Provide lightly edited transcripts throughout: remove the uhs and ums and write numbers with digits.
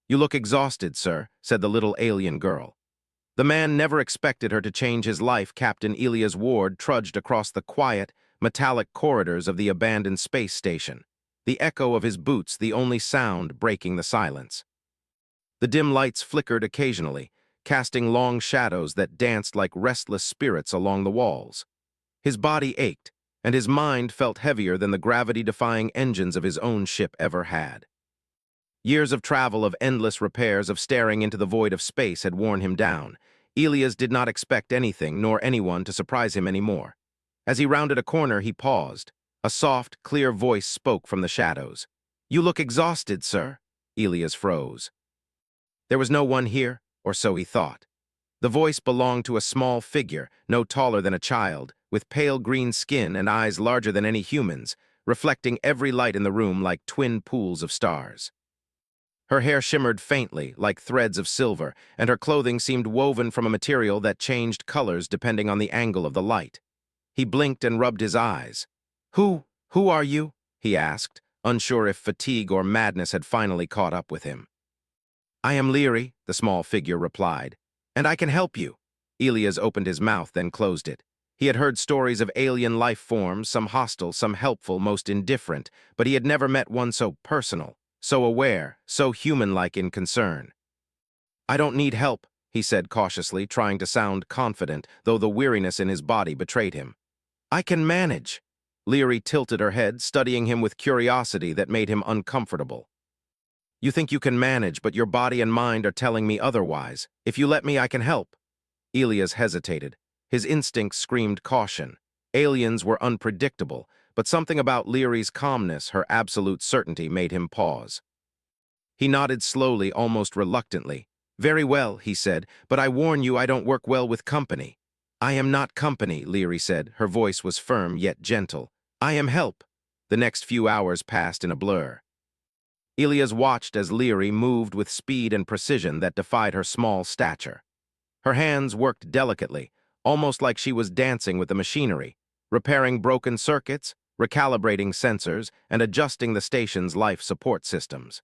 "You look exhausted, sir," said the little alien girl. The man never expected her to change his life. Captain Elias Ward trudged across the quiet, metallic corridors of the abandoned space station, the echo of his boots the only sound breaking the silence. The dim lights flickered occasionally, casting long shadows that danced like restless spirits along the walls. His body ached, and his mind felt heavier than the gravity-defying engines of his own ship ever had. Years of travel, of endless repairs, of staring into the void of space had worn him down. Elias did not expect anything nor anyone to surprise him anymore. As he rounded a corner, he paused. A soft, clear voice spoke from the shadows. "You look exhausted, sir." Elias froze. There was no one here, or so he thought. The voice belonged to a small figure, no taller than a child, with pale green skin and eyes larger than any human's, reflecting every light in the room like twin pools of stars. Her hair shimmered faintly, like threads of silver, and her clothing seemed woven from a material that changed colors depending on the angle of the light. He blinked and rubbed his eyes. Who are you?" he asked, unsure if fatigue or madness had finally caught up with him. "I am Leary," the small figure replied, "and I can help you." Elias opened his mouth, then closed it. He had heard stories of alien life forms, some hostile, some helpful, most indifferent, but he had never met one so personal, so aware, so human-like in concern. "I don't need help," he said cautiously, trying to sound confident, though the weariness in his body betrayed him. "I can manage." Leary tilted her head, studying him with curiosity that made him uncomfortable. "You think you can manage, but your body and mind are telling me otherwise. If you let me, I can help." Elias hesitated. His instincts screamed caution. Aliens were unpredictable, but something about Leary's calmness, her absolute certainty, made him pause. He nodded slowly, almost reluctantly. "Very well," he said, "but I warn you I don't work well with company." "I am not company," Leary said. Her voice was firm yet gentle. "I am help." The next few hours passed in a blur. Elias watched as Leary moved with speed and precision that defied her small stature. Her hands worked delicately, almost like she was dancing with the machinery, repairing broken circuits, recalibrating sensors, and adjusting the station's life support systems.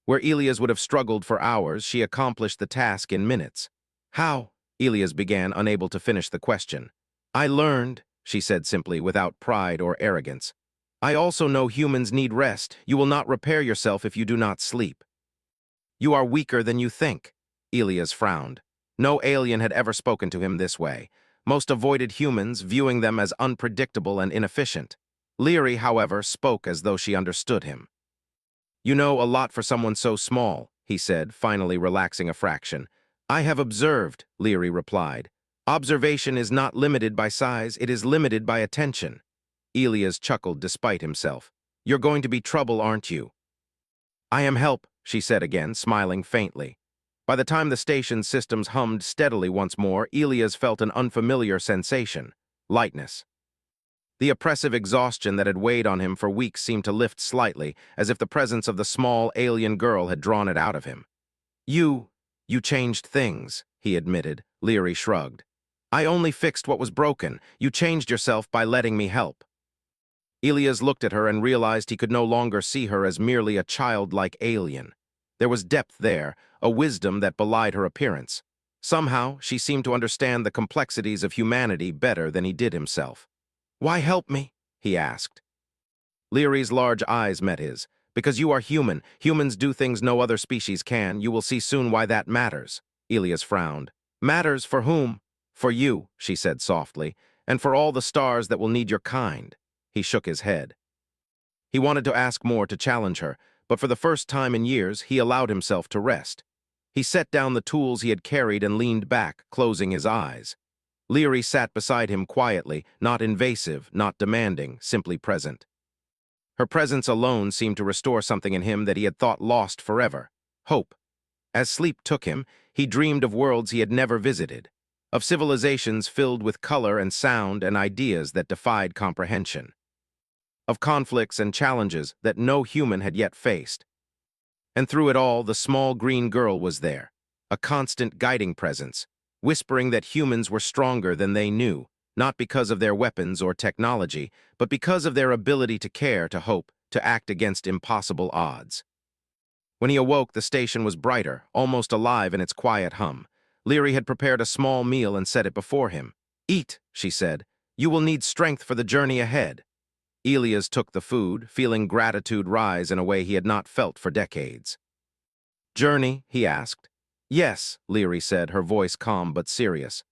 Where Elias would have struggled for hours, she accomplished the task in minutes. "How?" Elias began, unable to finish the question. "I learned," she said simply, without pride or arrogance. "I also know humans need rest. You will not repair yourself if you do not sleep." "You are weaker than you think." Elias frowned. No alien had ever spoken to him this way. Most avoided humans, viewing them as unpredictable and inefficient. Leary, however, spoke as though she understood him. "You know a lot for someone so small," he said, finally relaxing a fraction. "I have observed," Leary replied. "Observation is not limited by size, it is limited by attention." Elias chuckled despite himself. "You're going to be trouble, aren't you?" "I am help," she said again, smiling faintly. By the time the station's systems hummed steadily once more, Elias felt an unfamiliar sensation: lightness. The oppressive exhaustion that had weighed on him for weeks seemed to lift slightly, as if the presence of the small alien girl had drawn it out of him. You changed things," he admitted. Leary shrugged. "I only fixed what was broken. You changed yourself by letting me help." Elias looked at her and realized he could no longer see her as merely a childlike alien. There was depth there, a wisdom that belied her appearance. Somehow, she seemed to understand the complexities of humanity better than he did himself. "Why help me?" he asked. Leary's large eyes met his. "Because you are human. Humans do things no other species can. You will see soon why that matters." Elias frowned. "Matters for whom?" "For you," she said softly, "and for all the stars that will need your kind." He shook his head. He wanted to ask more, to challenge her, but for the first time in years, he allowed himself to rest. He set down the tools he had carried and leaned back, closing his eyes. Leary sat beside him quietly, not invasive, not demanding, simply present. Her presence alone seemed to restore something in him that he had thought lost forever: hope. As sleep took him, he dreamed of worlds he had never visited, of civilizations filled with color and sound and ideas that defied comprehension, of conflicts and challenges that no human had yet faced. And through it all, the small green girl was there, a constant guiding presence, whispering that humans were stronger than they knew, not because of their weapons or technology, but because of their ability to care, to hope, to act against impossible odds. When he awoke, the station was brighter, almost alive in its quiet hum. Leary had prepared a small meal and set it before him. "Eat," she said. "You will need strength for the journey ahead." Elias took the food, feeling gratitude rise in a way he had not felt for decades. "Journey?" he asked. "Yes," Leary said, her voice calm but serious.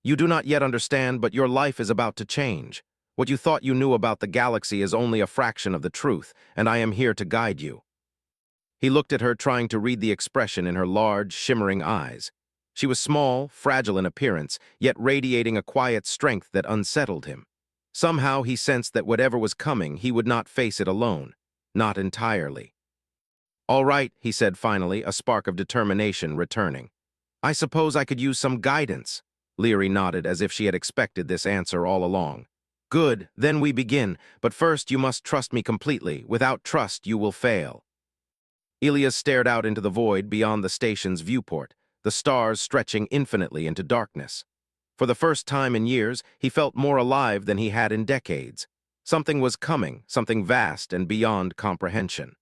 "You do not yet understand, but your life is about to change. What you thought you knew about the galaxy is only a fraction of the truth, and I am here to guide you." He looked at her, trying to read the expression in her large, shimmering eyes. She was small, fragile in appearance, yet radiating a quiet strength that unsettled him. Somehow he sensed that whatever was coming, he would not face it alone. Not entirely. "All right," he said finally, a spark of determination returning. "I suppose I could use some guidance." Leary nodded as if she had expected this answer all along. "Good, then we begin, but first you must trust me completely. Without trust, you will fail." Elias stared out into the void beyond the station's viewport, the stars stretching infinitely into darkness. For the first time in years, he felt more alive than he had in decades. Something was coming, something vast and beyond comprehension.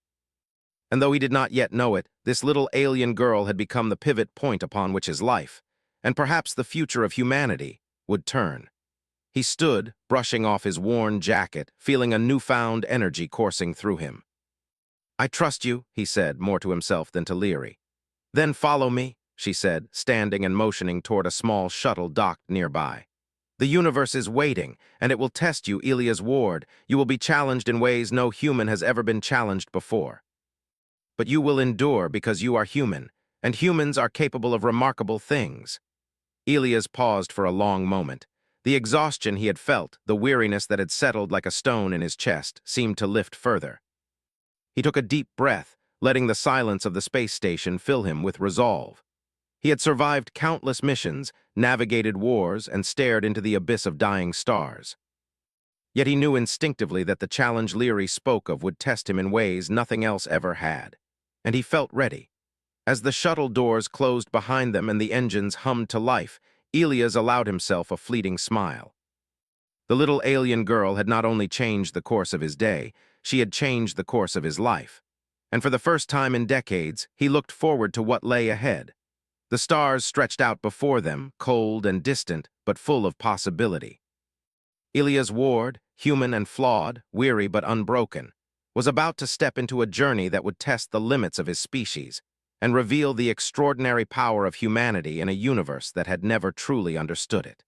And though he did not yet know it, this little alien girl had become the pivot point upon which his life, and perhaps the future of humanity, would turn. He stood, brushing off his worn jacket, feeling a newfound energy coursing through him. "I trust you," he said, more to himself than to Leary. "Then follow me," she said, standing and motioning toward a small shuttle docked nearby. "The universe is waiting, and it will test you, Elias Ward. You will be challenged in ways no human has ever been challenged before. But you will endure because you are human, and humans are capable of remarkable things." Elias paused for a long moment. The exhaustion he had felt, the weariness that had settled like a stone in his chest, seemed to lift further. He took a deep breath, letting the silence of the space station fill him with resolve. He had survived countless missions, navigated wars, and stared into the abyss of dying stars. Yet he knew instinctively that the challenge Leary spoke of would test him in ways nothing else ever had. And he felt ready. As the shuttle doors closed behind them and the engines hummed to life, Elias allowed himself a fleeting smile. The little alien girl had not only changed the course of his day, she had changed the course of his life. And for the first time in decades, he looked forward to what lay ahead. The stars stretched out before them, cold and distant, but full of possibility. Elias Ward, human and flawed, weary but unbroken, was about to step into a journey that would test the limits of his species and reveal the extraordinary power of humanity in a universe that had never truly understood it.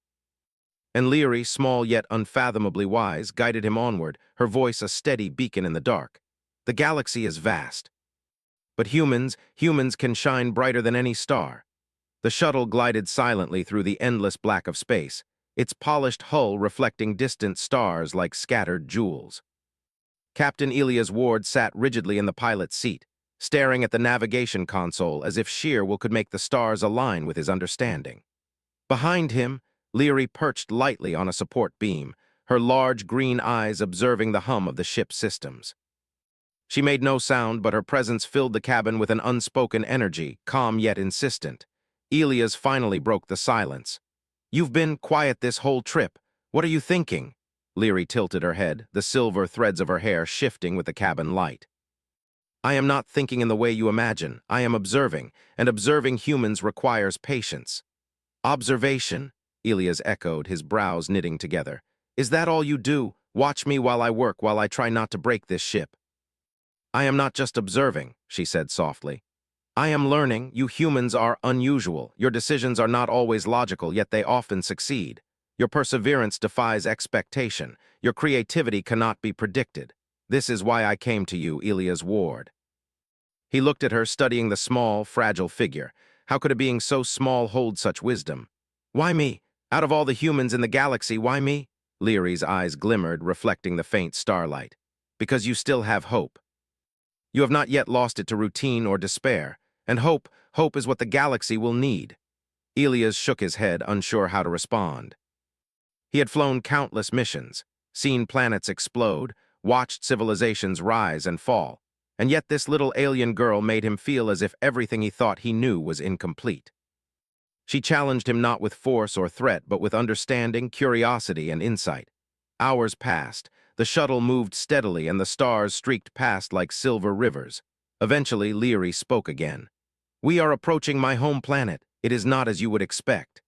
And Leary, small yet unfathomably wise, guided him onward, her voice a steady beacon in the dark. "The galaxy is vast. But humans can shine brighter than any star." The shuttle glided silently through the endless black of space, its polished hull reflecting distant stars like scattered jewels. Captain Elias Ward sat rigidly in the pilot's seat, staring at the navigation console as if sheer will could make the stars align with his understanding. Behind him, Leary perched lightly on a support beam, her large green eyes observing the hum of the ship's systems. She made no sound, but her presence filled the cabin with an unspoken energy, calm yet insistent. Elias finally broke the silence. "You've been quiet this whole trip. What are you thinking?" Leary tilted her head, the silver threads of her hair shifting with the cabin light. "I am not thinking in the way you imagine. I am observing, and observing humans requires patience." "Observation?" Elias echoed, his brows knitting together. "Is that all you do? Watch me while I work, while I try not to break this ship?" "I am not just observing," she said softly. "I am learning. You humans are unusual. Your decisions are not always logical, yet they often succeed. Your perseverance defies expectation. Your creativity cannot be predicted. This is why I came to you, Elias Ward." He looked at her, studying the small, fragile figure. How could a being so small hold such wisdom? "Why me? Out of all the humans in the galaxy, why me?" Leary's eyes glimmered, reflecting the faint starlight. "Because you still have hope. You have not yet lost it to routine or despair. And hope is what the galaxy will need." Elias shook his head, unsure how to respond. He had flown countless missions, seen planets explode, watched civilizations rise and fall, and yet this little alien girl made him feel as if everything he thought he knew was incomplete. She challenged him not with force or threat, but with understanding, curiosity, and insight. Hours passed, the shuttle moved steadily, and the stars streaked past like silver rivers. Eventually, Leary spoke again. "We are approaching my home planet. It is not as you would expect."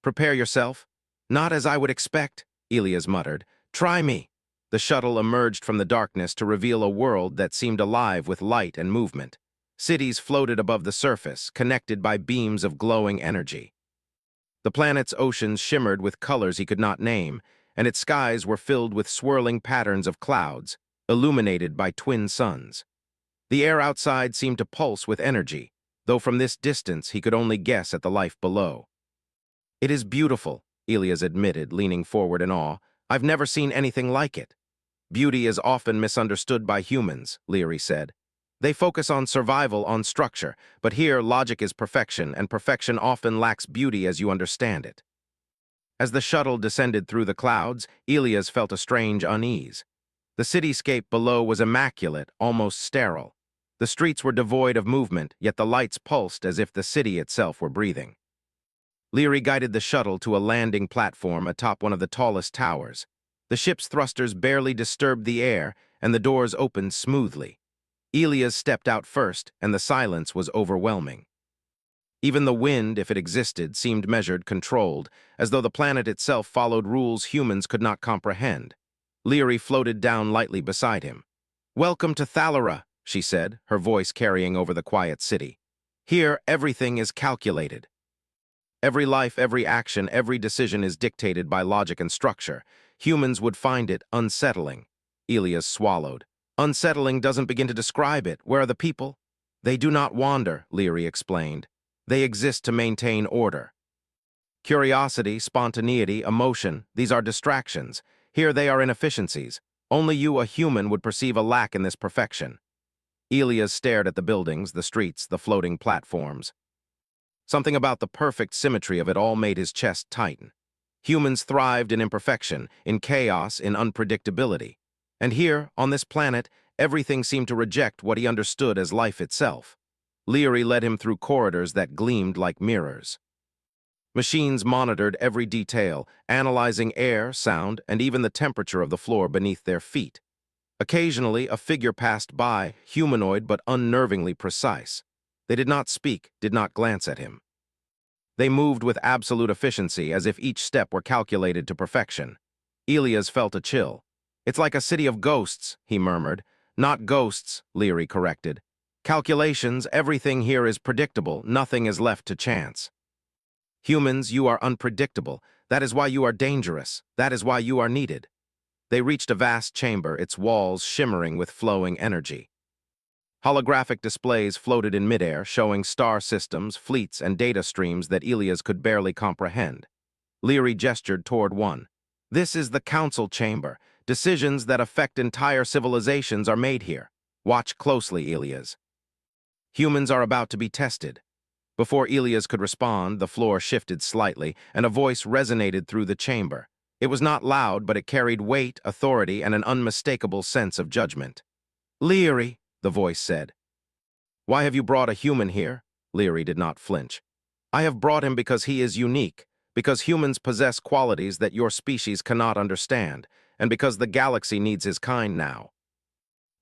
"Prepare yourself." "Not as I would expect," Elias muttered. "Try me." The shuttle emerged from the darkness to reveal a world that seemed alive with light and movement. Cities floated above the surface, connected by beams of glowing energy. The planet's oceans shimmered with colors he could not name, and its skies were filled with swirling patterns of clouds, illuminated by twin suns. The air outside seemed to pulse with energy, though from this distance he could only guess at the life below. "It is beautiful," Elias admitted, leaning forward in awe. "I've never seen anything like it." "Beauty is often misunderstood by humans," Leary said. "They focus on survival, on structure, but here logic is perfection, and perfection often lacks beauty as you understand it." As the shuttle descended through the clouds, Elias felt a strange unease. The cityscape below was immaculate, almost sterile. The streets were devoid of movement, yet the lights pulsed as if the city itself were breathing. Leary guided the shuttle to a landing platform atop one of the tallest towers. The ship's thrusters barely disturbed the air, and the doors opened smoothly. Elias stepped out first, and the silence was overwhelming. Even the wind, if it existed, seemed measured, controlled, as though the planet itself followed rules humans could not comprehend. Leary floated down lightly beside him. "Welcome to Thalera," she said, her voice carrying over the quiet city. "Here, everything is calculated. Every life, every action, every decision is dictated by logic and structure. Humans would find it unsettling." Elias swallowed. "Unsettling doesn't begin to describe it. Where are the people?" "They do not wander," Leary explained. "They exist to maintain order. Curiosity, spontaneity, emotion, these are distractions. Here they are inefficiencies. Only you, a human, would perceive a lack in this perfection." Elias stared at the buildings, the streets, the floating platforms. Something about the perfect symmetry of it all made his chest tighten. Humans thrived in imperfection, in chaos, in unpredictability. And here, on this planet, everything seemed to reject what he understood as life itself. Leary led him through corridors that gleamed like mirrors. Machines monitored every detail, analyzing air, sound, and even the temperature of the floor beneath their feet. Occasionally, a figure passed by, humanoid but unnervingly precise. They did not speak, did not glance at him. They moved with absolute efficiency, as if each step were calculated to perfection. Elias felt a chill. "It's like a city of ghosts," he murmured. "Not ghosts," Leary corrected. "Calculations, everything here is predictable, nothing is left to chance. Humans, you are unpredictable. That is why you are dangerous. That is why you are needed." They reached a vast chamber, its walls shimmering with flowing energy. Holographic displays floated in midair, showing star systems, fleets, and data streams that Elias could barely comprehend. Leary gestured toward one. "This is the council chamber. Decisions that affect entire civilizations are made here. Watch closely, Elias." Humans are about to be tested. Before Elias could respond, the floor shifted slightly, and a voice resonated through the chamber. It was not loud, but it carried weight, authority, and an unmistakable sense of judgment. "Leary," the voice said. "Why have you brought a human here?" Leary did not flinch. "I have brought him because he is unique, because humans possess qualities that your species cannot understand, and because the galaxy needs his kind now."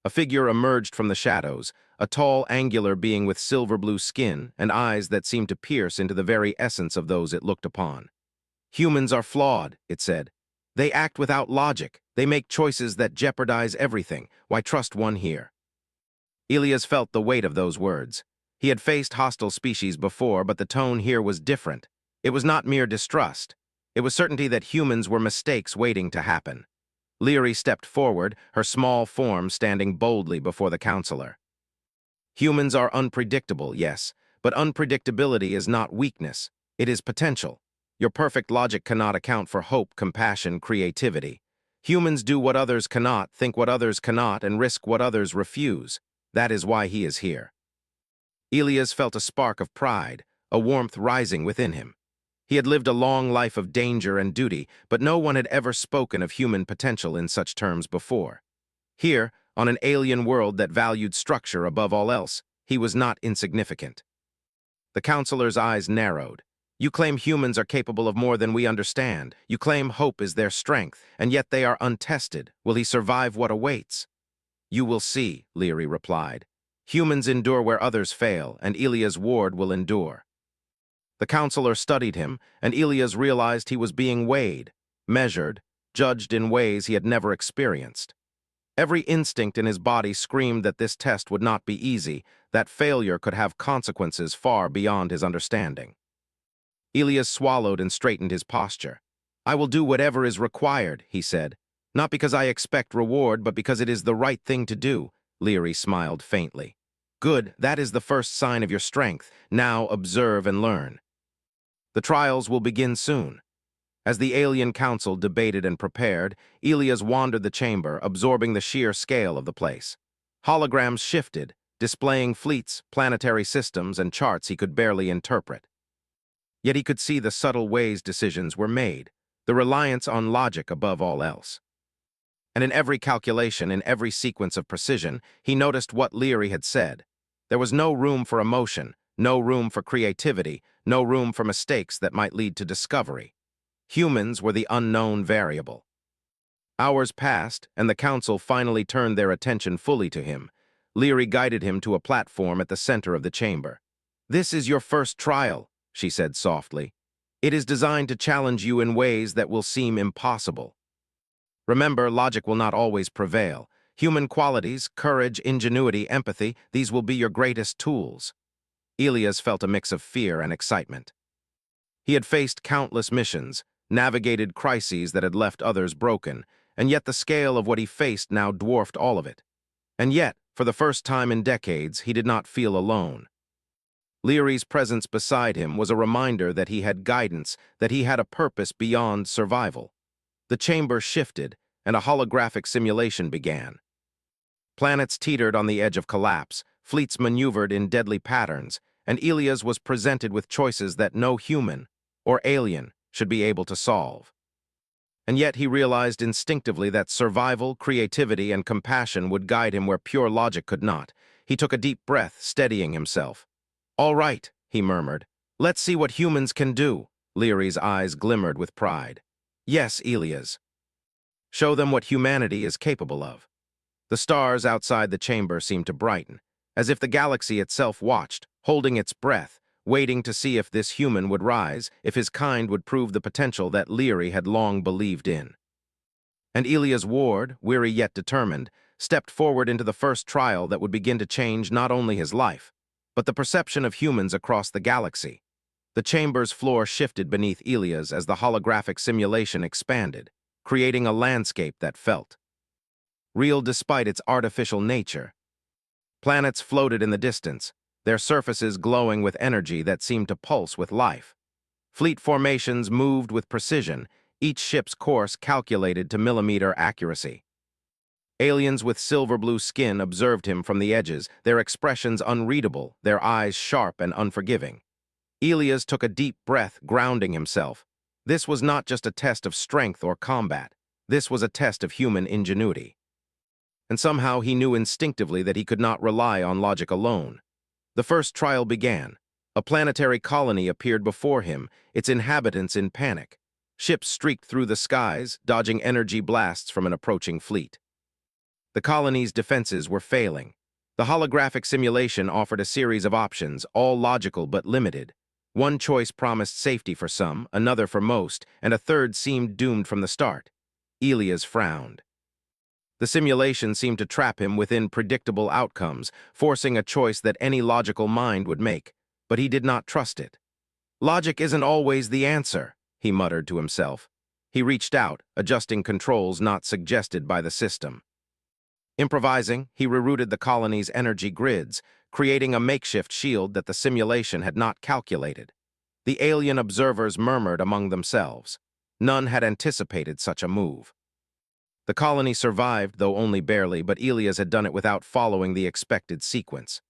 A figure emerged from the shadows, a tall, angular being with silver-blue skin and eyes that seemed to pierce into the very essence of those it looked upon. "Humans are flawed," it said. "They act without logic. They make choices that jeopardize everything. Why trust one here?" Elias felt the weight of those words. He had faced hostile species before, but the tone here was different. It was not mere distrust. It was certainty that humans were mistakes waiting to happen. Leary stepped forward, her small form standing boldly before the counselor. "Humans are unpredictable, yes, but unpredictability is not weakness. It is potential. Your perfect logic cannot account for hope, compassion, creativity. Humans do what others cannot, think what others cannot, and risk what others refuse. That is why he is here." Elias felt a spark of pride, a warmth rising within him. He had lived a long life of danger and duty, but no one had ever spoken of human potential in such terms before. Here, on an alien world that valued structure above all else, he was not insignificant. The counselor's eyes narrowed. "You claim humans are capable of more than we understand. You claim hope is their strength, and yet they are untested. Will he survive what awaits?" "You will see," Leary replied. Humans endure where others fail, and Ilia's ward will endure. The counselor studied him, and Ilias realized he was being weighed, measured, judged in ways he had never experienced. Every instinct in his body screamed that this test would not be easy, that failure could have consequences far beyond his understanding. Ilias swallowed and straightened his posture. "I will do whatever is required," he said. "Not because I expect reward, but because it is the right thing to do." Leary smiled faintly. "Good, that is the first sign of your strength. Now observe and learn." The trials will begin soon. As the alien council debated and prepared, Ilias wandered the chamber, absorbing the sheer scale of the place. Holograms shifted, displaying fleets, planetary systems, and charts he could barely interpret. Yet he could see the subtle ways decisions were made, the reliance on logic above all else. And in every calculation, in every sequence of precision, he noticed what Leary had said. There was no room for emotion, no room for creativity, no room for mistakes that might lead to discovery. Humans were the unknown variable. Hours passed, and the council finally turned their attention fully to him. Leary guided him to a platform at the center of the chamber. "This is your first trial," she said softly. "It is designed to challenge you in ways that will seem impossible. Remember, logic will not always prevail. Human qualities, courage, ingenuity, empathy, these will be your greatest tools." Ilias felt a mix of fear and excitement. He had faced countless missions, navigated crises that had left others broken, and yet the scale of what he faced now dwarfed all of it. And yet, for the first time in decades, he did not feel alone. Leary's presence beside him was a reminder that he had guidance, that he had a purpose beyond survival. The chamber shifted, and a holographic simulation began. Planets teetered on the edge of collapse, fleets maneuvered in deadly patterns, and Ilias was presented with choices that no human, or alien, should be able to solve. And yet he realized instinctively that survival, creativity, and compassion would guide him where pure logic could not. He took a deep breath, steadying himself. "All right," he murmured. "Let's see what humans can do." Leary's eyes glimmered with pride. "Yes, Ilias. Show them what humanity is capable of." The stars outside the chamber seemed to brighten, as if the galaxy itself watched, holding its breath, waiting to see if this human would rise, if his kind would prove the potential that Leary had long believed in. And Ilias Ward, weary yet determined, stepped forward into the first trial that would begin to change not only his life, but the perception of humans across the galaxy. The chamber's floor shifted beneath Ilias as the holographic simulation expanded, creating a landscape that felt real despite its artificial nature. Planets floated in the distance, their surfaces glowing with energy that seemed to pulse with life. Fleet formations moved with precision, each ship's course calculated to millimeter accuracy. Aliens with silver-blue skin observed him from the edges, their expressions unreadable, their eyes sharp and unforgiving. Ilias took a deep breath, grounding himself. This was not just a test of strength or combat. This was a test of human ingenuity. And somehow he knew instinctively that he could not rely on logic alone. The first trial began. A planetary colony appeared before him, its inhabitants in panic. Ships streaked through the skies, dodging energy blasts from an approaching fleet. The colony's defenses were failing. The holographic simulation offered a series of options, all logical but limited. One choice promised safety for some, another for most, and a third seemed doomed from the start. Ilias frowned. The simulation seemed to trap him within predictable outcomes, forcing a choice that any logical mind would make, but he did not trust it. "Logic isn't always the answer," he muttered to himself. He reached out, adjusting controls not suggested by the system. Improvising, he rerouted the colony's energy grids, creating a makeshift shield that the simulation had not calculated. The alien observers murmured among themselves. None had anticipated such a move. The colony survived, though only barely, but Ilias had done it without following the expected sequence.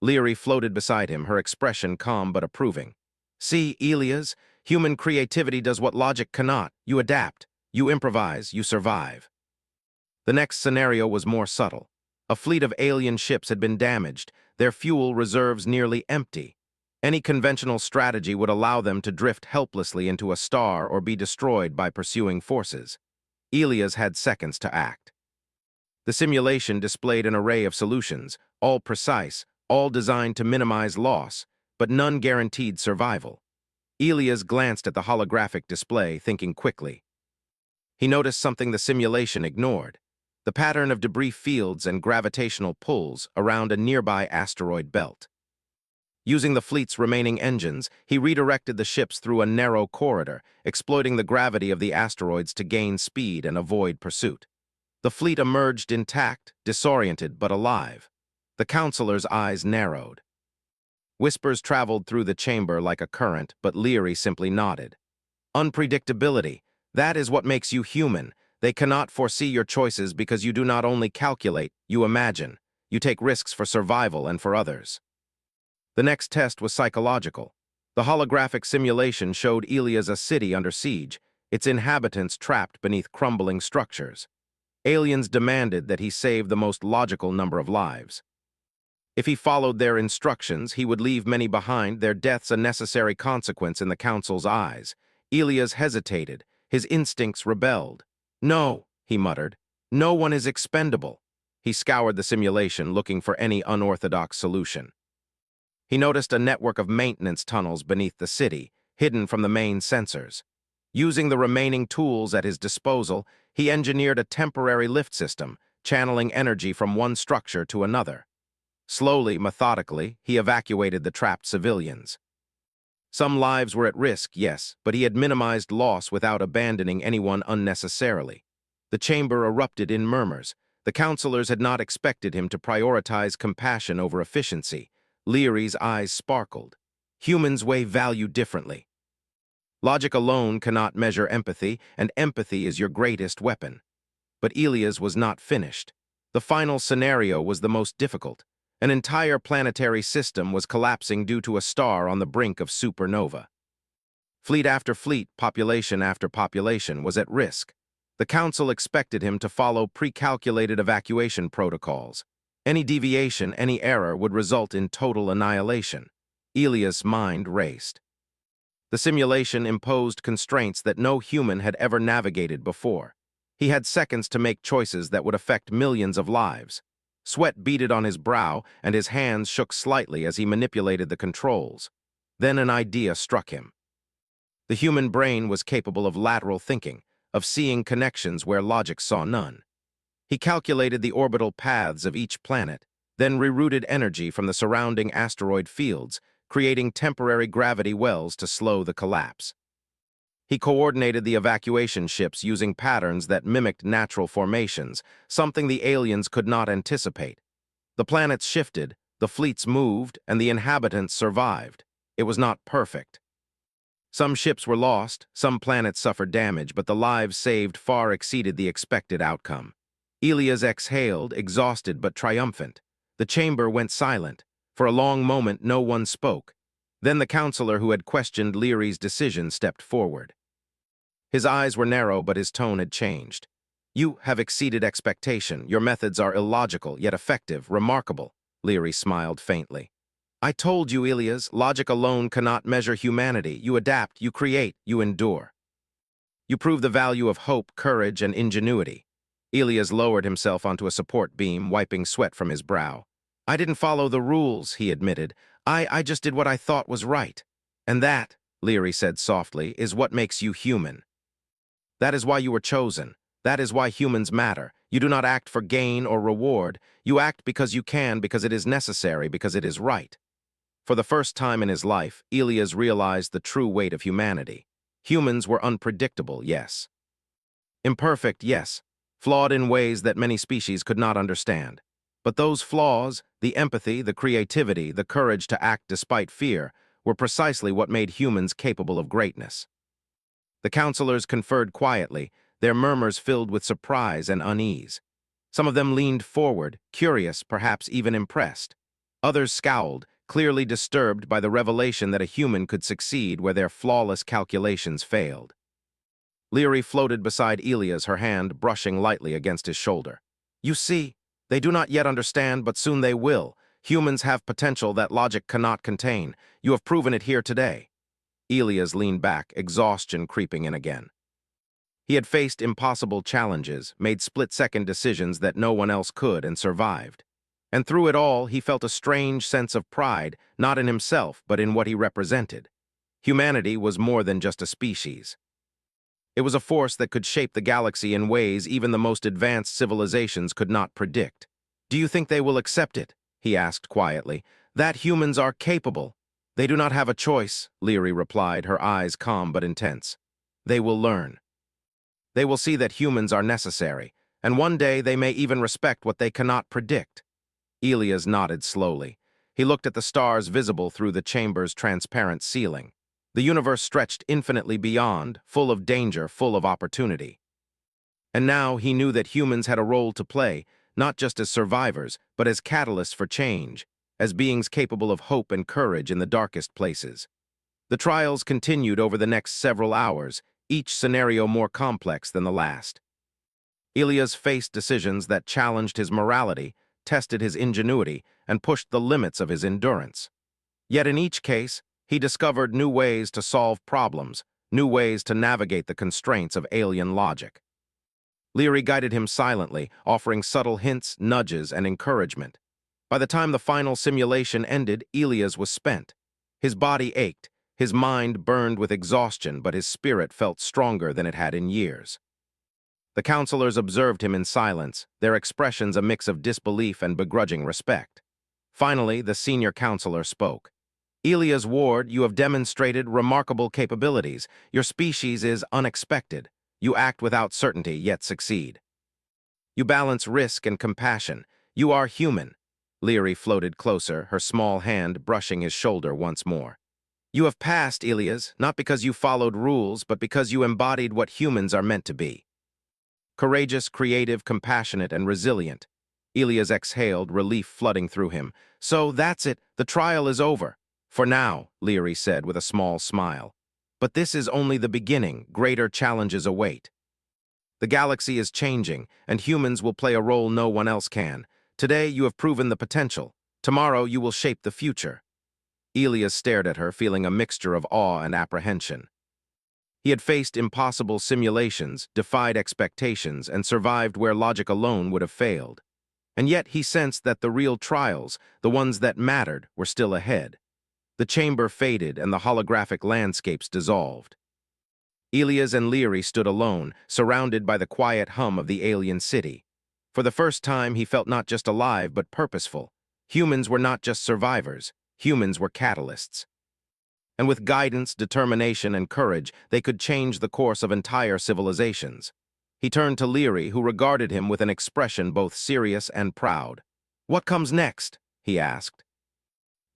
Leary floated beside him, her expression calm but approving. "See, Ilias, human creativity does what logic cannot. You adapt, you improvise, you survive." The next scenario was more subtle. A fleet of alien ships had been damaged, their fuel reserves nearly empty. Any conventional strategy would allow them to drift helplessly into a star or be destroyed by pursuing forces. Ilias had seconds to act. The simulation displayed an array of solutions, all precise, all designed to minimize loss, but none guaranteed survival. Elias glanced at the holographic display, thinking quickly. He noticed something the simulation ignored: the pattern of debris fields and gravitational pulls around a nearby asteroid belt. Using the fleet's remaining engines, he redirected the ships through a narrow corridor, exploiting the gravity of the asteroids to gain speed and avoid pursuit. The fleet emerged intact, disoriented but alive. The counselor's eyes narrowed. Whispers traveled through the chamber like a current, but Leary simply nodded. Unpredictability. That is what makes you human. They cannot foresee your choices because you do not only calculate, you imagine. You take risks for survival and for others. The next test was psychological. The holographic simulation showed Elias a city under siege, its inhabitants trapped beneath crumbling structures. Aliens demanded that he save the most logical number of lives. If he followed their instructions, he would leave many behind, their deaths a necessary consequence in the Council's eyes. Elias hesitated. His instincts rebelled. "No," he muttered. "No one is expendable." He scoured the simulation, looking for any unorthodox solution. He noticed a network of maintenance tunnels beneath the city, hidden from the main sensors. Using the remaining tools at his disposal, he engineered a temporary lift system, channeling energy from one structure to another. Slowly, methodically, he evacuated the trapped civilians. Some lives were at risk, yes, but he had minimized loss without abandoning anyone unnecessarily. The chamber erupted in murmurs. The counselors had not expected him to prioritize compassion over efficiency. Leary's eyes sparkled. Humans weigh value differently. Logic alone cannot measure empathy, and empathy is your greatest weapon. But Elias was not finished. The final scenario was the most difficult. An entire planetary system was collapsing due to a star on the brink of supernova. Fleet after fleet, population after population, was at risk. The Council expected him to follow pre-calculated evacuation protocols. Any deviation, any error would result in total annihilation. Elias' mind raced. The simulation imposed constraints that no human had ever navigated before. He had seconds to make choices that would affect millions of lives. Sweat beaded on his brow, and his hands shook slightly as he manipulated the controls. Then an idea struck him. The human brain was capable of lateral thinking, of seeing connections where logic saw none. He calculated the orbital paths of each planet, then rerouted energy from the surrounding asteroid fields, creating temporary gravity wells to slow the collapse. He coordinated the evacuation ships using patterns that mimicked natural formations, something the aliens could not anticipate. The planets shifted, the fleets moved, and the inhabitants survived. It was not perfect. Some ships were lost, some planets suffered damage, but the lives saved far exceeded the expected outcome. Elias exhaled, exhausted but triumphant. The chamber went silent. For a long moment, no one spoke. Then the counselor who had questioned Leary's decision stepped forward. His eyes were narrow, but his tone had changed. "You have exceeded expectation. Your methods are illogical, yet effective, remarkable." Leary smiled faintly. "I told you, Elias, logic alone cannot measure humanity. You adapt, you create, you endure. You prove the value of hope, courage, and ingenuity." Elias lowered himself onto a support beam, wiping sweat from his brow. "I didn't follow the rules," he admitted. I just did what I thought was right. And that," Leary said softly, "is what makes you human. That is why you were chosen. That is why humans matter. You do not act for gain or reward. You act because you can, because it is necessary, because it is right." For the first time in his life, Elias realized the true weight of humanity. Humans were unpredictable, yes. Imperfect, yes. Flawed in ways that many species could not understand. But those flaws, the empathy, the creativity, the courage to act despite fear, were precisely what made humans capable of greatness. The counselors conferred quietly, their murmurs filled with surprise and unease. Some of them leaned forward, curious, perhaps even impressed. Others scowled, clearly disturbed by the revelation that a human could succeed where their flawless calculations failed. Leary floated beside Elias, her hand brushing lightly against his shoulder. "You see, they do not yet understand, but soon they will. Humans have potential that logic cannot contain. You have proven it here today." Elias leaned back, exhaustion creeping in again. He had faced impossible challenges, made split-second decisions that no one else could, and survived. And through it all, he felt a strange sense of pride, not in himself, but in what he represented. Humanity was more than just a species. It was a force that could shape the galaxy in ways even the most advanced civilizations could not predict. "Do you think they will accept it?" he asked quietly. "That humans are capable." "They do not have a choice," Leary replied, her eyes calm but intense. "They will learn. They will see that humans are necessary, and one day they may even respect what they cannot predict." Elias nodded slowly. He looked at the stars visible through the chamber's transparent ceiling. The universe stretched infinitely beyond, full of danger, full of opportunity. And now he knew that humans had a role to play, not just as survivors, but as catalysts for change, as beings capable of hope and courage in the darkest places. The trials continued over the next several hours, each scenario more complex than the last. Elias faced decisions that challenged his morality, tested his ingenuity, and pushed the limits of his endurance. Yet in each case, he discovered new ways to solve problems, new ways to navigate the constraints of alien logic. Leary guided him silently, offering subtle hints, nudges, and encouragement. By the time the final simulation ended, Elias was spent. His body ached, his mind burned with exhaustion, but his spirit felt stronger than it had in years. The counselors observed him in silence, their expressions a mix of disbelief and begrudging respect. Finally, the senior counselor spoke. "Elias Ward, you have demonstrated remarkable capabilities. Your species is unexpected. You act without certainty, yet succeed. You balance risk and compassion. You are human." Leary floated closer, her small hand brushing his shoulder once more. "You have passed, Elias, not because you followed rules, but because you embodied what humans are meant to be. Courageous, creative, compassionate, and resilient." Elias exhaled, relief flooding through him. "So that's it. The trial is over. For now," Leary said with a small smile. "But this is only the beginning. Greater challenges await. The galaxy is changing, and humans will play a role no one else can. Today, you have proven the potential. Tomorrow, you will shape the future." Elias stared at her, feeling a mixture of awe and apprehension. He had faced impossible simulations, defied expectations, and survived where logic alone would have failed. And yet he sensed that the real trials, the ones that mattered, were still ahead. The chamber faded and the holographic landscapes dissolved. Elias and Leary stood alone, surrounded by the quiet hum of the alien city. For the first time, he felt not just alive, but purposeful. Humans were not just survivors. Humans were catalysts. And with guidance, determination, and courage, they could change the course of entire civilizations. He turned to Leary, who regarded him with an expression both serious and proud. "What comes next?" he asked.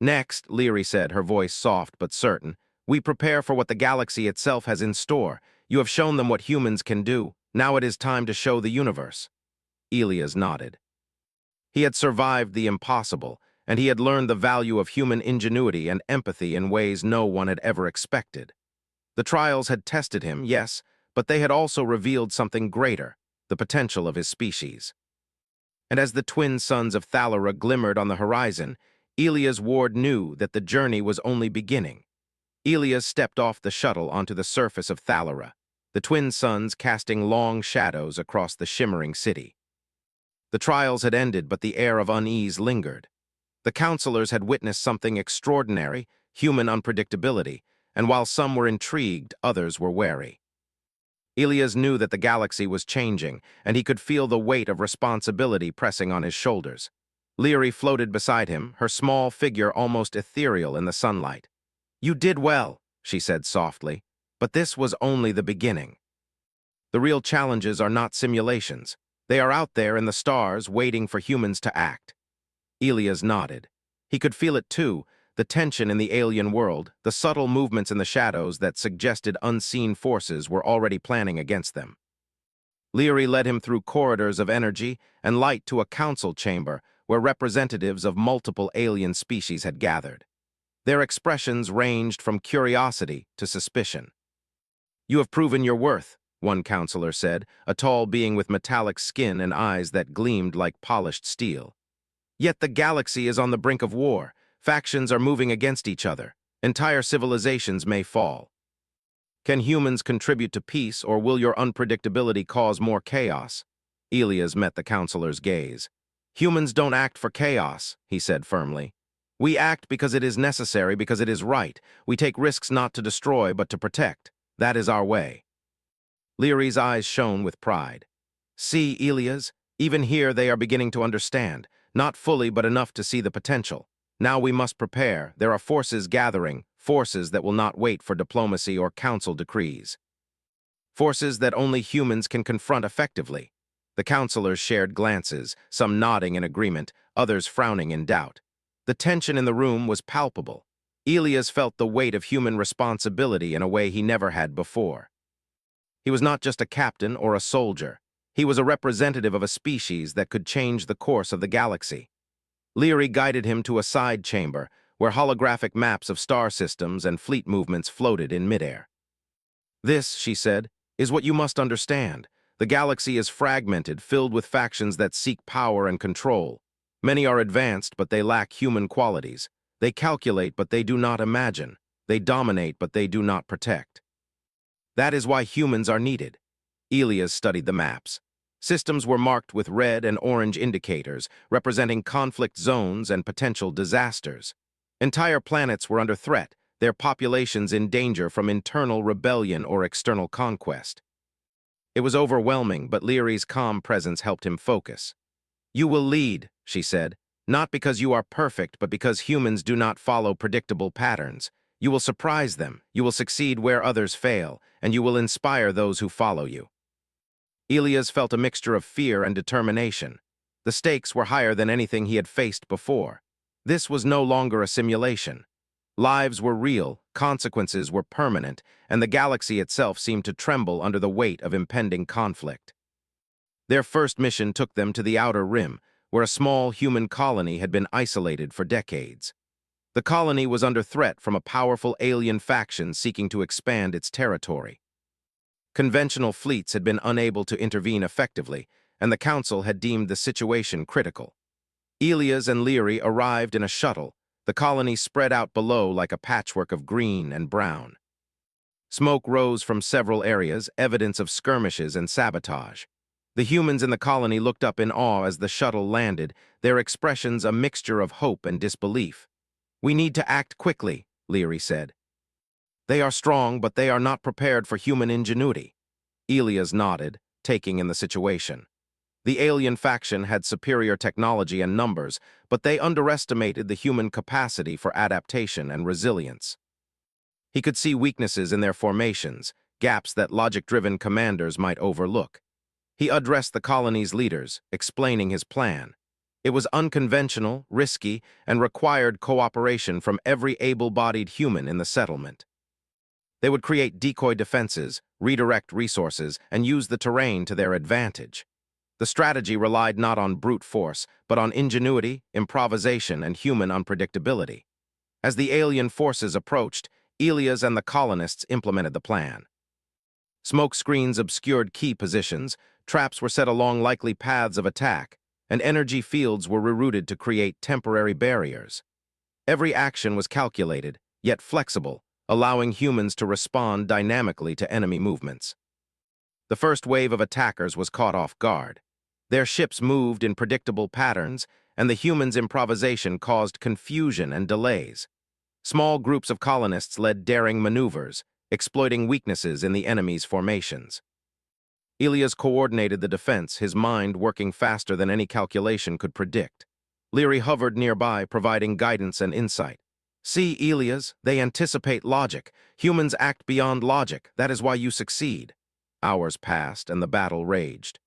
"Next," Leary said, her voice soft but certain, "we prepare for what the galaxy itself has in store. You have shown them what humans can do. Now it is time to show the universe." Elias nodded. He had survived the impossible, and he had learned the value of human ingenuity and empathy in ways no one had ever expected. The trials had tested him, yes, but they had also revealed something greater, the potential of his species. And as the twin suns of Thalera glimmered on the horizon, Elias Ward knew that the journey was only beginning. Elias stepped off the shuttle onto the surface of Thalera, the twin suns casting long shadows across the shimmering city. The trials had ended, but the air of unease lingered. The counselors had witnessed something extraordinary, human unpredictability, and while some were intrigued, others were wary. Elias knew that the galaxy was changing, and he could feel the weight of responsibility pressing on his shoulders. Leary floated beside him, her small figure almost ethereal in the sunlight. "You did well," she said softly, "but this was only the beginning. The real challenges are not simulations. They are out there in the stars waiting for humans to act." Elias nodded. He could feel it too, the tension in the alien world, the subtle movements in the shadows that suggested unseen forces were already planning against them. Leary led him through corridors of energy and light to a council chamber where representatives of multiple alien species had gathered. Their expressions ranged from curiosity to suspicion. "You have proven your worth," one counselor said, a tall being with metallic skin and eyes that gleamed like polished steel. "Yet the galaxy is on the brink of war. Factions are moving against each other. Entire civilizations may fall. Can humans contribute to peace, or will your unpredictability cause more chaos?" Elias met the counselor's gaze. Humans don't act for chaos, he said firmly. We act because it is necessary, because it is right. We take risks not to destroy, but to protect. That is our way. Leary's eyes shone with pride. See, Elias, even here they are beginning to understand. Not fully, but enough to see the potential. Now we must prepare. There are forces gathering, forces that will not wait for diplomacy or council decrees. Forces that only humans can confront effectively. The counselors shared glances, some nodding in agreement, others frowning in doubt. The tension in the room was palpable. Elias felt the weight of human responsibility in a way he never had before. He was not just a captain or a soldier. He was a representative of a species that could change the course of the galaxy. Leary guided him to a side chamber, where holographic maps of star systems and fleet movements floated in midair. This, she said, is what you must understand. The galaxy is fragmented, filled with factions that seek power and control. Many are advanced, but they lack human qualities. They calculate, but they do not imagine. They dominate, but they do not protect. That is why humans are needed. Elias studied the maps. Systems were marked with red and orange indicators, representing conflict zones and potential disasters. Entire planets were under threat, their populations in danger from internal rebellion or external conquest. It was overwhelming, but Leary's calm presence helped him focus. You will lead, she said, not because you are perfect, but because humans do not follow predictable patterns. You will surprise them, you will succeed where others fail, and you will inspire those who follow you. Elias felt a mixture of fear and determination. The stakes were higher than anything he had faced before. This was no longer a simulation. Lives were real, consequences were permanent, and the galaxy itself seemed to tremble under the weight of impending conflict. Their first mission took them to the Outer Rim, where a small human colony had been isolated for decades. The colony was under threat from a powerful alien faction seeking to expand its territory. Conventional fleets had been unable to intervene effectively, and the Council had deemed the situation critical. Elias and Leary arrived in a shuttle, the colony spread out below like a patchwork of green and brown. Smoke rose from several areas, evidence of skirmishes and sabotage. The humans in the colony looked up in awe as the shuttle landed, their expressions a mixture of hope and disbelief. We need to act quickly, Leary said. They are strong, but they are not prepared for human ingenuity. Elias nodded, taking in the situation. The alien faction had superior technology and numbers, but they underestimated the human capacity for adaptation and resilience. He could see weaknesses in their formations, gaps that logic-driven commanders might overlook. He addressed the colony's leaders, explaining his plan. It was unconventional, risky, and required cooperation from every able-bodied human in the settlement. They would create decoy defenses, redirect resources, and use the terrain to their advantage. The strategy relied not on brute force, but on ingenuity, improvisation, and human unpredictability. As the alien forces approached, Elias and the colonists implemented the plan. Smoke screens obscured key positions, traps were set along likely paths of attack, and energy fields were rerouted to create temporary barriers. Every action was calculated, yet flexible, allowing humans to respond dynamically to enemy movements. The first wave of attackers was caught off guard. Their ships moved in predictable patterns, and the humans' improvisation caused confusion and delays. Small groups of colonists led daring maneuvers, exploiting weaknesses in the enemy's formations. Elias coordinated the defense, his mind working faster than any calculation could predict. Leary hovered nearby, providing guidance and insight. See, Elias, they anticipate logic. Humans act beyond logic. That is why you succeed. Hours passed, and the battle raged.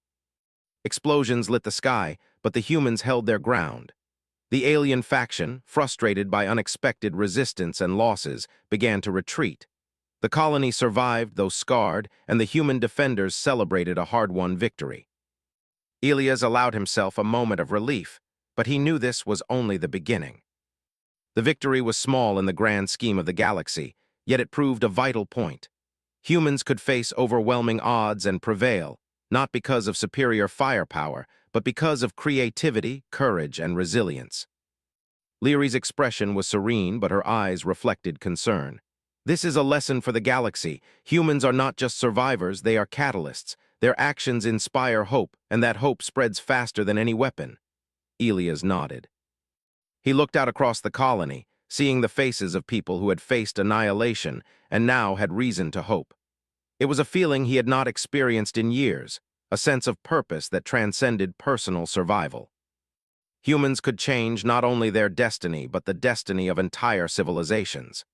Explosions lit the sky, but the humans held their ground. The alien faction, frustrated by unexpected resistance and losses, began to retreat. The colony survived, though scarred, and the human defenders celebrated a hard-won victory. Elias allowed himself a moment of relief, but he knew this was only the beginning. The victory was small in the grand scheme of the galaxy, yet it proved a vital point. Humans could face overwhelming odds and prevail, not because of superior firepower, but because of creativity, courage, and resilience. Leary's expression was serene, but her eyes reflected concern. This is a lesson for the galaxy. Humans are not just survivors, they are catalysts. Their actions inspire hope, and that hope spreads faster than any weapon. Elias nodded. He looked out across the colony, seeing the faces of people who had faced annihilation and now had reason to hope. It was a feeling he had not experienced in years, a sense of purpose that transcended personal survival. Humans could change not only their destiny, but the destiny of entire civilizations.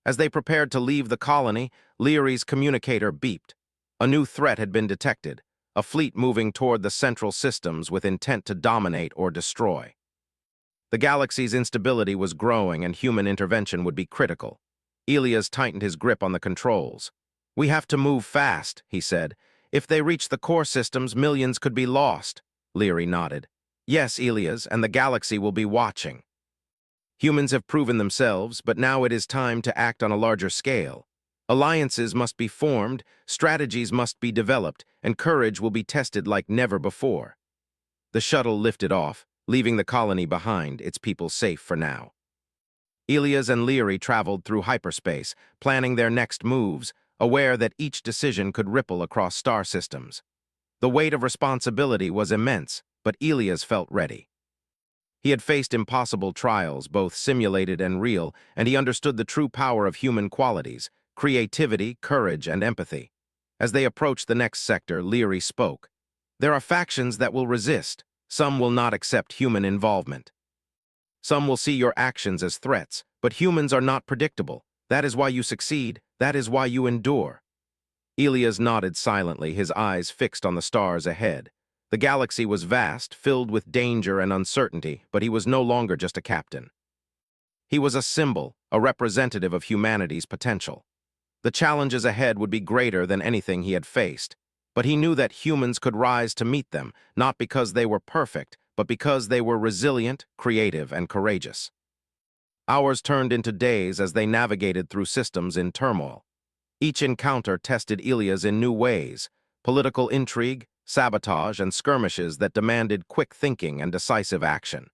As they prepared to leave the colony, Leary's communicator beeped. A new threat had been detected, a fleet moving toward the central systems with intent to dominate or destroy. The galaxy's instability was growing and human intervention would be critical. Elias tightened his grip on the controls. "We have to move fast," he said. "If they reach the core systems, millions could be lost." Leary nodded. "Yes, Elias, and the galaxy will be watching." Humans have proven themselves, but now it is time to act on a larger scale. Alliances must be formed, strategies must be developed, and courage will be tested like never before. The shuttle lifted off, leaving the colony behind, its people safe for now. Elias and Leary traveled through hyperspace, planning their next moves, aware that each decision could ripple across star systems. The weight of responsibility was immense, but Elias felt ready. He had faced impossible trials, both simulated and real, and he understood the true power of human qualities: creativity, courage, and empathy. As they approached the next sector, Leary spoke. "There are factions that will resist. Some will not accept human involvement. Some will see your actions as threats, but humans are not predictable. That is why you succeed. That is why you endure." Elias nodded silently, his eyes fixed on the stars ahead. The galaxy was vast, filled with danger and uncertainty, but he was no longer just a captain. He was a symbol, a representative of humanity's potential. The challenges ahead would be greater than anything he had faced, but he knew that humans could rise to meet them, not because they were perfect, but because they were resilient, creative, and courageous. Hours turned into days as they navigated through systems in turmoil. Each encounter tested Elias in new ways: political intrigue, sabotage, and skirmishes that demanded quick thinking and decisive action.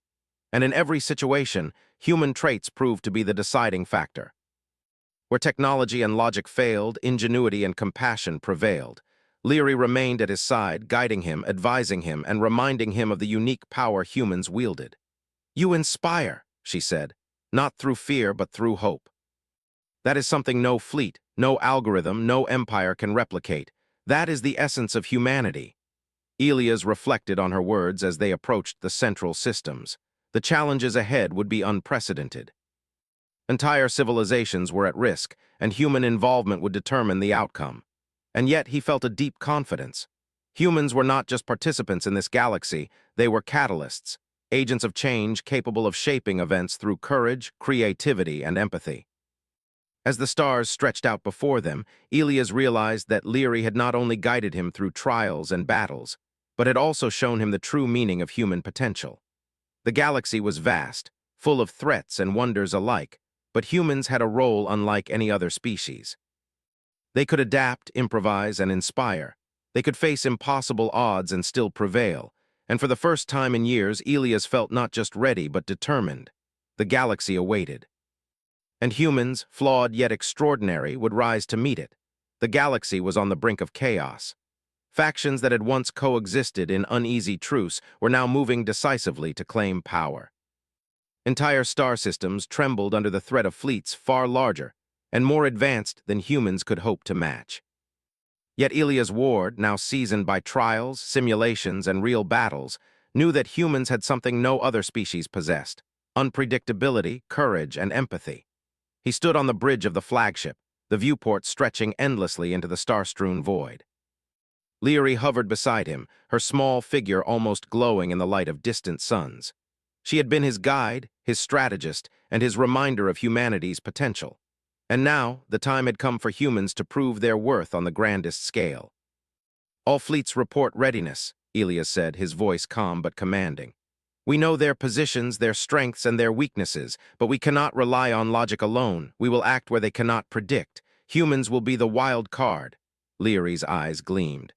And in every situation, human traits proved to be the deciding factor. Where technology and logic failed, ingenuity and compassion prevailed. Leary remained at his side, guiding him, advising him, and reminding him of the unique power humans wielded. "You inspire," she said, "not through fear, but through hope. That is something no fleet, no algorithm, no empire can replicate. That is the essence of humanity." Elias reflected on her words as they approached the central systems. The challenges ahead would be unprecedented. Entire civilizations were at risk, and human involvement would determine the outcome. And yet he felt a deep confidence. Humans were not just participants in this galaxy, they were catalysts, agents of change capable of shaping events through courage, creativity, and empathy. As the stars stretched out before them, Elias realized that Leary had not only guided him through trials and battles, but had also shown him the true meaning of human potential. The galaxy was vast, full of threats and wonders alike, but humans had a role unlike any other species. They could adapt, improvise, and inspire. They could face impossible odds and still prevail. And for the first time in years, Elias felt not just ready, but determined. The galaxy awaited. And humans, flawed yet extraordinary, would rise to meet it. The galaxy was on the brink of chaos. Factions that had once coexisted in uneasy truce were now moving decisively to claim power. Entire star systems trembled under the threat of fleets far larger and more advanced than humans could hope to match. Yet Elias Ward, now seasoned by trials, simulations, and real battles, knew that humans had something no other species possessed: unpredictability, courage, and empathy. He stood on the bridge of the flagship, the viewport stretching endlessly into the star-strewn void. Leary hovered beside him, her small figure almost glowing in the light of distant suns. She had been his guide, his strategist, and his reminder of humanity's potential. And now, the time had come for humans to prove their worth on the grandest scale. "All fleets report readiness," Elias said, his voice calm but commanding. "We know their positions, their strengths, and their weaknesses, but we cannot rely on logic alone. We will act where they cannot predict. Humans will be the wild card." Leary's eyes gleamed.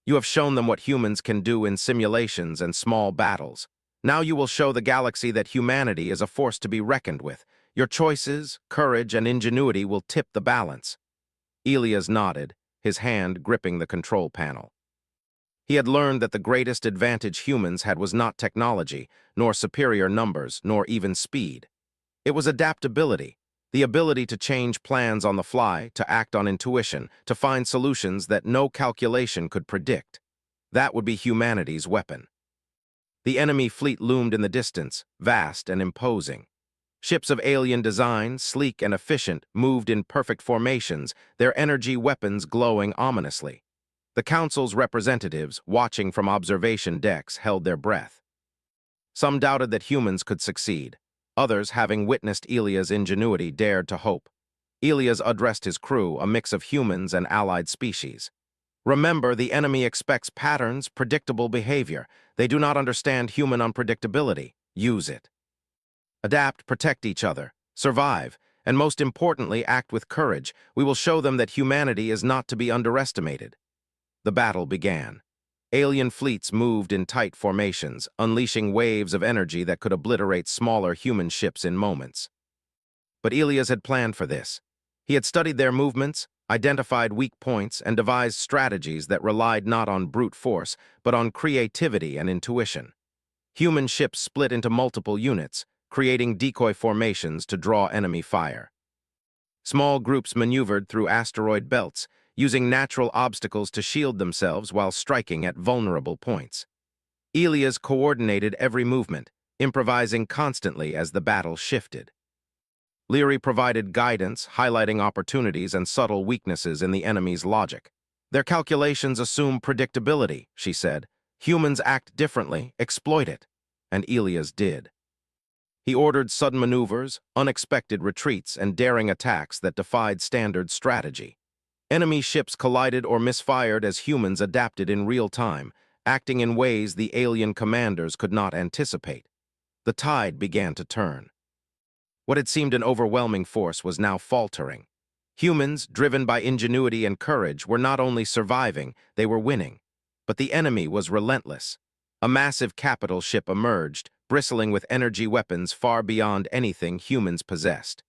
"You have shown them what humans can do in simulations and small battles. Now you will show the galaxy that humanity is a force to be reckoned with. Your choices, courage, and ingenuity will tip the balance." Elias nodded, his hand gripping the control panel. He had learned that the greatest advantage humans had was not technology, nor superior numbers, nor even speed. It was adaptability, the ability to change plans on the fly, to act on intuition, to find solutions that no calculation could predict. That would be humanity's weapon. The enemy fleet loomed in the distance, vast and imposing. Ships of alien design, sleek and efficient, moved in perfect formations, their energy weapons glowing ominously. The Council's representatives, watching from observation decks, held their breath. Some doubted that humans could succeed. Others, having witnessed Ilia's ingenuity, dared to hope. Ilias addressed his crew, a mix of humans and allied species. Remember, the enemy expects patterns, predictable behavior. They do not understand human unpredictability. Use it. Adapt, protect each other, survive, and most importantly, act with courage. We will show them that humanity is not to be underestimated. The battle began. Alien fleets moved in tight formations, unleashing waves of energy that could obliterate smaller human ships in moments. But Ilias had planned for this. He had studied their movements, identified weak points, and devised strategies that relied not on brute force, but on creativity and intuition. Human ships split into multiple units, creating decoy formations to draw enemy fire. Small groups maneuvered through asteroid belts, using natural obstacles to shield themselves while striking at vulnerable points. Ilias coordinated every movement, improvising constantly as the battle shifted. Leary provided guidance, highlighting opportunities and subtle weaknesses in the enemy's logic. Their calculations assume predictability, she said. Humans act differently, exploit it. And Ilias did. He ordered sudden maneuvers, unexpected retreats, and daring attacks that defied standard strategy. Enemy ships collided or misfired as humans adapted in real time, acting in ways the alien commanders could not anticipate. The tide began to turn. What had seemed an overwhelming force was now faltering. Humans, driven by ingenuity and courage, were not only surviving, they were winning. But the enemy was relentless. A massive capital ship emerged, bristling with energy weapons far beyond anything humans possessed.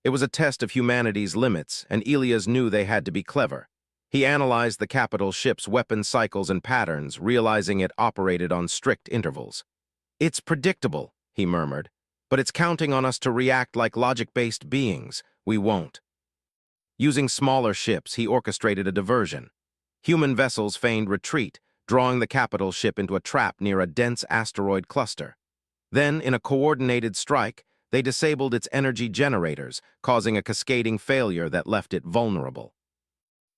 It was a test of humanity's limits, and Ilias knew they had to be clever. He analyzed the capital ship's weapon cycles and patterns, realizing it operated on strict intervals. "It's predictable," he murmured, "but it's counting on us to react like logic-based beings. We won't." Using smaller ships, he orchestrated a diversion. Human vessels feigned retreat, drawing the capital ship into a trap near a dense asteroid cluster. Then, in a coordinated strike, they disabled its energy generators, causing a cascading failure that left it vulnerable.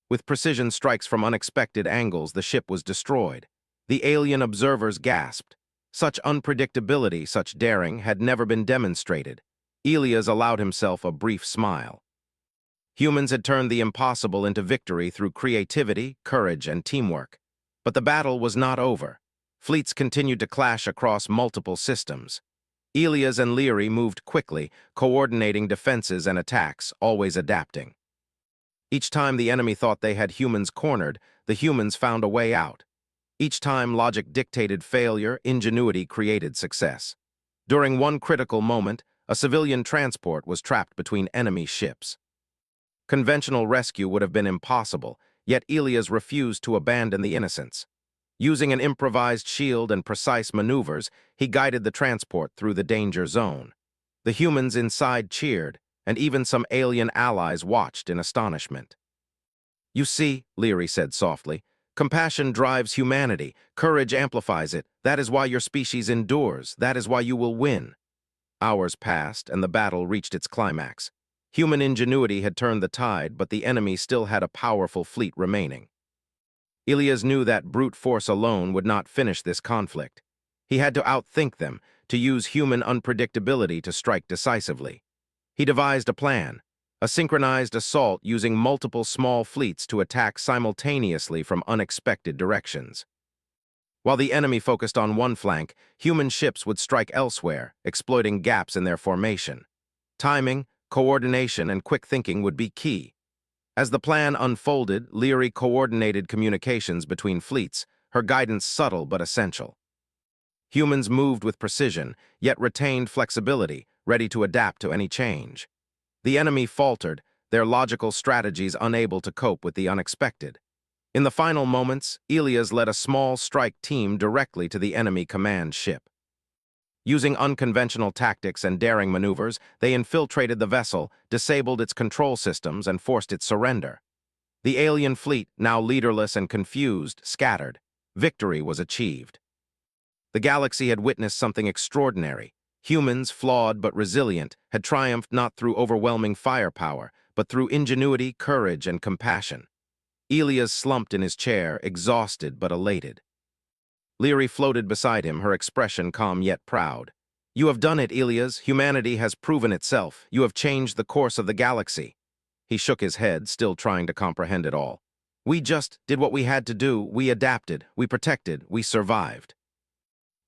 With precision strikes from unexpected angles, the ship was destroyed. The alien observers gasped. Such unpredictability, such daring, had never been demonstrated. Ilias allowed himself a brief smile. Humans had turned the impossible into victory through creativity, courage, and teamwork. But the battle was not over. Fleets continued to clash across multiple systems. Ilias and Leary moved quickly, coordinating defenses and attacks, always adapting. Each time the enemy thought they had humans cornered, the humans found a way out. Each time logic dictated failure, ingenuity created success. During one critical moment, a civilian transport was trapped between enemy ships. Conventional rescue would have been impossible, yet Ilias refused to abandon the innocents. Using an improvised shield and precise maneuvers, he guided the transport through the danger zone. The humans inside cheered, and even some alien allies watched in astonishment. "You see," Leary said softly, "compassion drives humanity, courage amplifies it. That is why your species endures, that is why you will win." Hours passed, and the battle reached its climax. Human ingenuity had turned the tide, but the enemy still had a powerful fleet remaining. Ilias knew that brute force alone would not finish this conflict. He had to outthink them, to use human unpredictability to strike decisively. He devised a plan, a synchronized assault using multiple small fleets to attack simultaneously from unexpected directions. While the enemy focused on one flank, human ships would strike elsewhere, exploiting gaps in their formation. Timing, coordination, and quick thinking would be key. As the plan unfolded, Leary coordinated communications between fleets, her guidance subtle but essential. Humans moved with precision, yet retained flexibility, ready to adapt to any change. The enemy faltered, their logical strategies unable to cope with the unexpected. In the final moments, Elias led a small strike team directly to the enemy command ship. Using unconventional tactics and daring maneuvers, they infiltrated the vessel, disabled its control systems, and forced its surrender. The alien fleet, now leaderless and confused, scattered. Victory was achieved. The galaxy had witnessed something extraordinary. Humans, flawed but resilient, had triumphed not through overwhelming firepower, but through ingenuity, courage, and compassion. Elias slumped in his chair, exhausted but elated. Leary floated beside him, her expression calm yet proud. "You have done it, Elias. Humanity has proven itself. You have changed the course of the galaxy." He shook his head, still trying to comprehend it all. "We just did what we had to do. We adapted. We protected. We survived."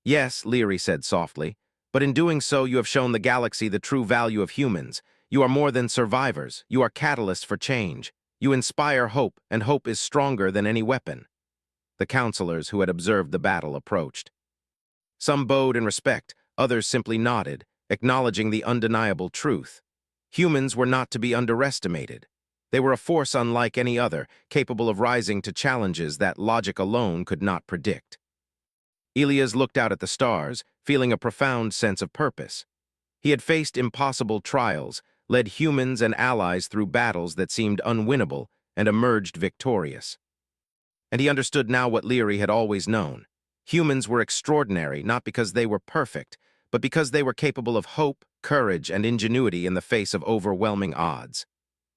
"Yes," Leary said softly, "but in doing so you have shown the galaxy the true value of humans. You are more than survivors. You are catalysts for change. You inspire hope, and hope is stronger than any weapon." The counselors who had observed the battle approached. Some bowed in respect, others simply nodded, acknowledging the undeniable truth. Humans were not to be underestimated. They were a force unlike any other, capable of rising to challenges that logic alone could not predict. Elias looked out at the stars, feeling a profound sense of purpose. He had faced impossible trials, led humans and allies through battles that seemed unwinnable, and emerged victorious. And he understood now what Leary had always known. Humans were extraordinary not because they were perfect, but because they were capable of hope, courage, and ingenuity in the face of overwhelming odds.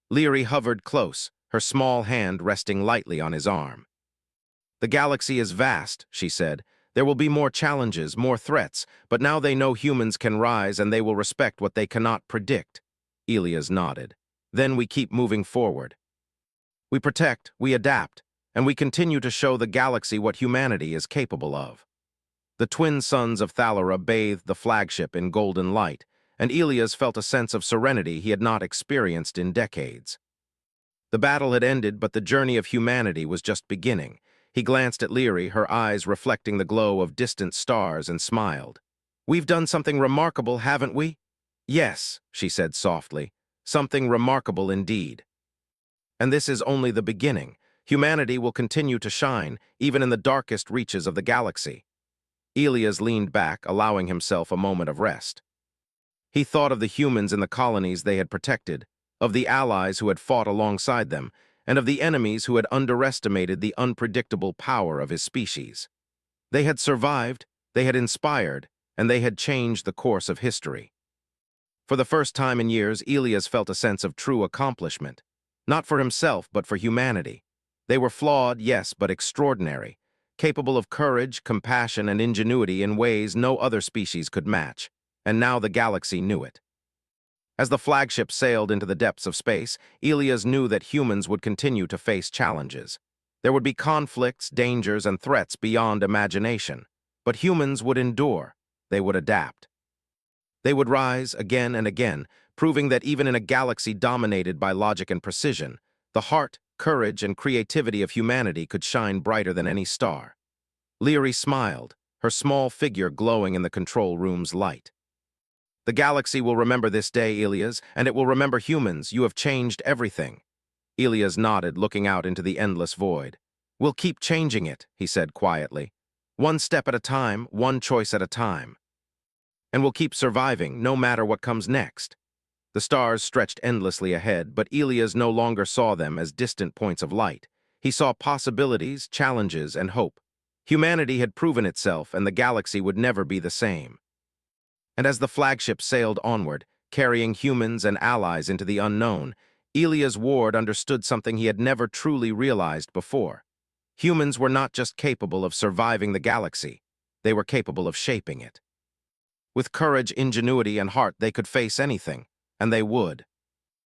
Leary hovered close, her small hand resting lightly on his arm. "The galaxy is vast," she said. "There will be more challenges, more threats, but now they know humans can rise and they will respect what they cannot predict." Elias nodded. "Then we keep moving forward. We protect, we adapt, and we continue to show the galaxy what humanity is capable of." The twin suns of Thalera bathed the flagship in golden light, and Elias felt a sense of serenity he had not experienced in decades. The battle had ended, but the journey of humanity was just beginning. He glanced at Leary, her eyes reflecting the glow of distant stars, and smiled. "We've done something remarkable, haven't we?" "Yes," she said softly, "something remarkable indeed. And this is only the beginning. Humanity will continue to shine, even in the darkest reaches of the galaxy." Elias leaned back, allowing himself a moment of rest. He thought of the humans in the colonies they had protected, of the allies who had fought alongside them, and of the enemies who had underestimated the unpredictable power of his species. They had survived, they had inspired, and they had changed the course of history. For the first time in years, Elias felt a sense of true accomplishment. Not for himself, but for humanity. They were flawed, yes, but extraordinary, capable of courage, compassion, and ingenuity in ways no other species could match, and now the galaxy knew it. As the flagship sailed into the depths of space, Elias knew that humans would continue to face challenges. There would be conflicts, dangers, and threats beyond imagination, but humans would endure. They would adapt. They would rise again and again, proving that even in a galaxy dominated by logic and precision, the heart, courage, and creativity of humanity could shine brighter than any star. Leary smiled, her small figure glowing in the control room's light. "The galaxy will remember this day, Elias, and it will remember humans. You have changed everything." Elias nodded, looking out into the endless void. "We'll keep changing it," he said quietly. "One step at a time, one choice at a time. And we'll keep surviving, no matter what comes next." The stars stretched endlessly ahead, but Elias no longer saw them as distant points of light. He saw possibilities, challenges, and hope. Humanity had proven itself, and the galaxy would never be the same. And as the flagship sailed onward, carrying humans and allies into the unknown, Elias Ward understood something he had never truly realized before. Humans were not just capable of surviving the galaxy, they were capable of shaping it. With courage, ingenuity, and heart, they could face anything, and they would.